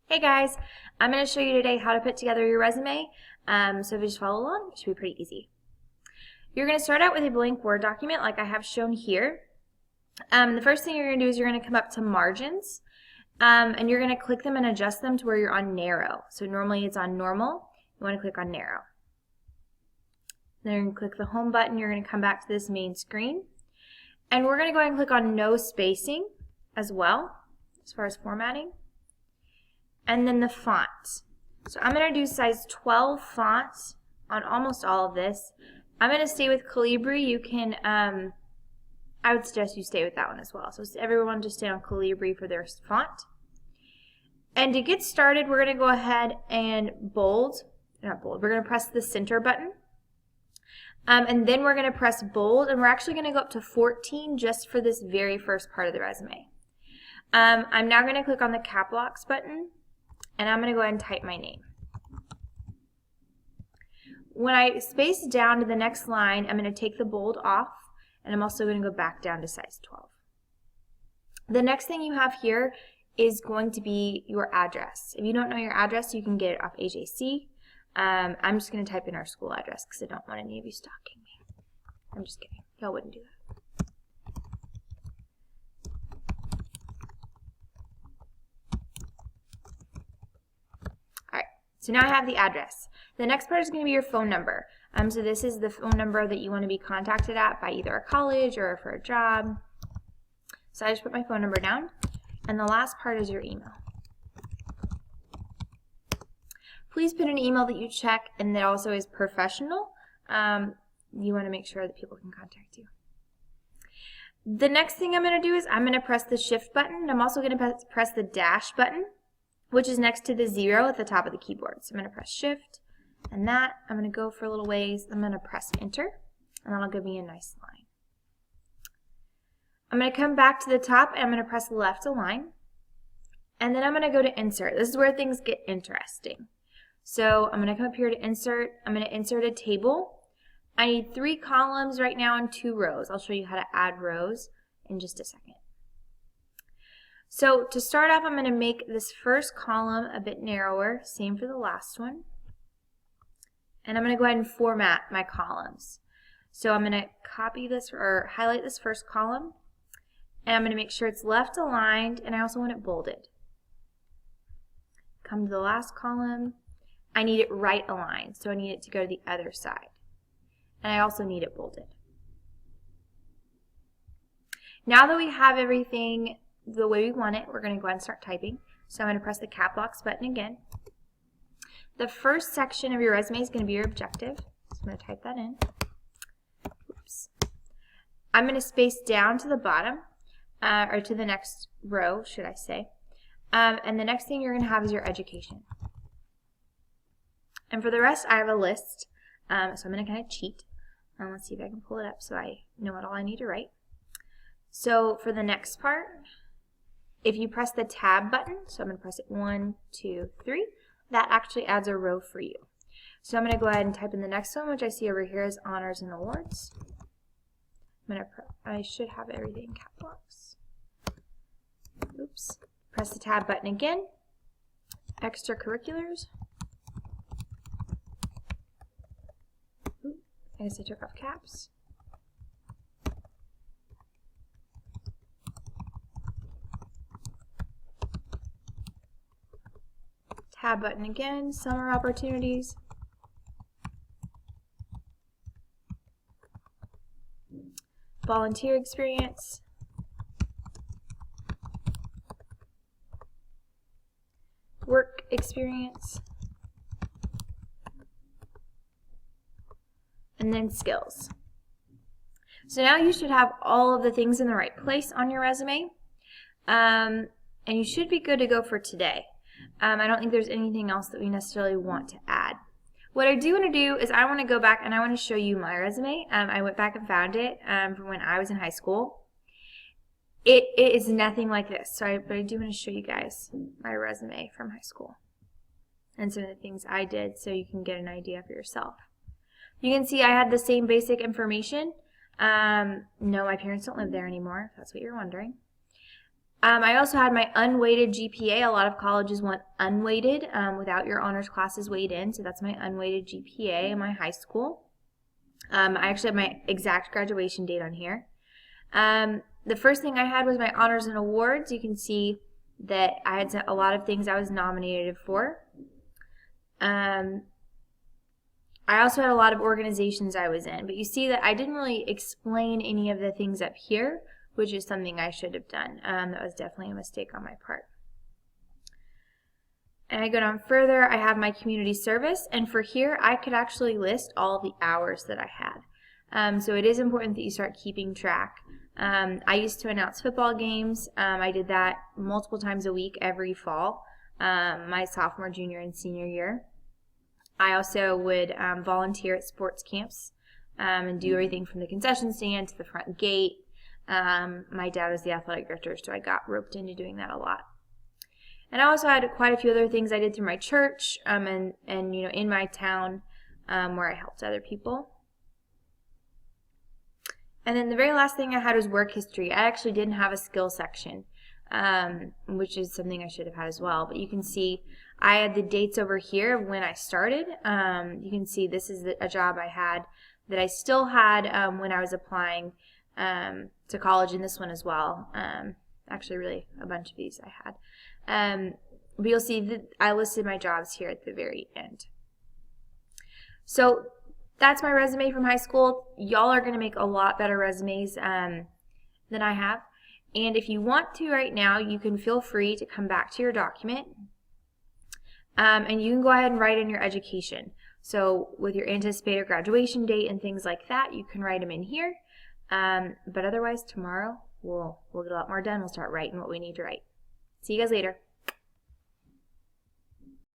Hey guys, I'm going to show you today how to put together your resume. So if you just follow along, it should be pretty easy. You're going to start out with a blank Word document like I have shown here. The first thing you're going to do is you're going to come up to margins and you're going to click them and adjust them to where you're on narrow. So normally it's on normal, you want to click on narrow. Then you're going to click the home button, you're going to come back to this main screen. And we're going to go ahead and click on no spacing as well, as far as formatting. And then the font. So I'm going to do size 12 font on almost all of this. I'm going to stay with Calibri. You can, I would suggest you stay with that one as well. So everyone just stay on Calibri for their font. And to get started, we're going to go ahead and we're going to press the center button. And then we're going to press bold, and we're actually going to go up to 14 just for this very first part of the resume. I'm now going to click on the cap locks button. And I'm going to go ahead and type my name. When I space down to the next line, I'm going to take the bold off, and I'm also going to go back down to size 12. The next thing you have here is going to be your address. If you don't know your address, you can get it off AJC. I'm just going to type in our school address because I don't want any of you stalking me. I'm just kidding. Y'all wouldn't do that. So now I have the address. The next part is going to be your phone number. So this is the phone number that you want to be contacted at by either a college or for a job. So I just put my phone number down. And the last part is your email. Please put an email that you check and that also is professional. You want to make sure that people can contact you. The next thing I'm going to do is I'm going to press the shift button. I'm also going to press the dash button, which is next to the 0 at the top of the keyboard. So I'm going to press shift and that. I'm going to go for a little ways. I'm going to press enter and that'll give me a nice line. I'm going to come back to the top and I'm going to press left align. And then I'm going to go to insert. This is where things get interesting. So I'm going to come up here to insert. I'm going to insert a table. I need 3 columns right now and 2 rows. I'll show you how to add rows in just a second. So to start off, I'm going to make this first column a bit narrower, same for the last one. And I'm going to go ahead and format my columns. So I'm going to copy this or highlight this first column, and I'm going to make sure it's left aligned, and I also want it bolded. Come to the last column. I need it right aligned, so I need it to go to the other side. And I also need it bolded. Now that we have everything the way we want it, we're going to go ahead and start typing. So I'm going to press the cap locks button again. The first section of your resume is going to be your objective. So I'm going to type that in. Oops. I'm going to space down to the bottom, or to the next row, should I say. And the next thing you're going to have is your education. And for the rest, I have a list. So I'm going to kind of cheat. Let's see if I can pull it up so I know what all I need to write. So for the next part, if you press the tab button, so I'm going to press it 1, 2, 3, that actually adds a row for you. So I'm going to go ahead and type in the next one, which I see over here is honors and awards. I should have everything in cap locks. Oops. Press the tab button again. Extracurriculars. Oops. I guess I took off caps. Tab button again, summer opportunities. Volunteer experience. Work experience. And then skills. So now you should have all of the things in the right place on your resume. And you should be good to go for today. I don't think there's anything else that we necessarily want to add. What I do want to do is I want to go back and I want to show you my resume. I went back and found it from when I was in high school. It is nothing like this, but I do want to show you guys my resume from high school and some of the things I did so you can get an idea for yourself. You can see I had the same basic information. No, my parents don't live there anymore, if that's what you're wondering. I also had my unweighted GPA. A lot of colleges want unweighted without your honors classes weighed in, so that's my unweighted GPA in my high school. I actually have my exact graduation date on here. The first thing I had was my honors and awards. You can see that I had a lot of things I was nominated for. I also had a lot of organizations I was in, but you see that I didn't really explain any of the things up here, which is something I should have done. That was definitely a mistake on my part. And I go down further, I have my community service, and for here I could actually list all the hours that I had. So it is important that you start keeping track. I used to announce football games. I did that multiple times a week every fall, my sophomore, junior, and senior year. I also would volunteer at sports camps and do everything from the concession stand to the front gate. My dad was the athletic director, so I got roped into doing that a lot. And I also had quite a few other things I did through my church and you know, in my town where I helped other people. And then the very last thing I had was work history. I actually didn't have a skill section, which is something I should have had as well. But you can see I had the dates over here of when I started. You can see this is a job I had that I still had when I was applying to college, and this one as well. Actually, really a bunch of these I had. But you'll see that I listed my jobs here at the very end. So that's my resume from high school. Y'all are going to make a lot better resumes than I have. And if you want to right now, you can feel free to come back to your document. And you can go ahead and write in your education. So with your anticipated graduation date and things like that, you can write them in here. But otherwise, tomorrow we'll get a lot more done. We'll start writing what we need to write. See you guys later.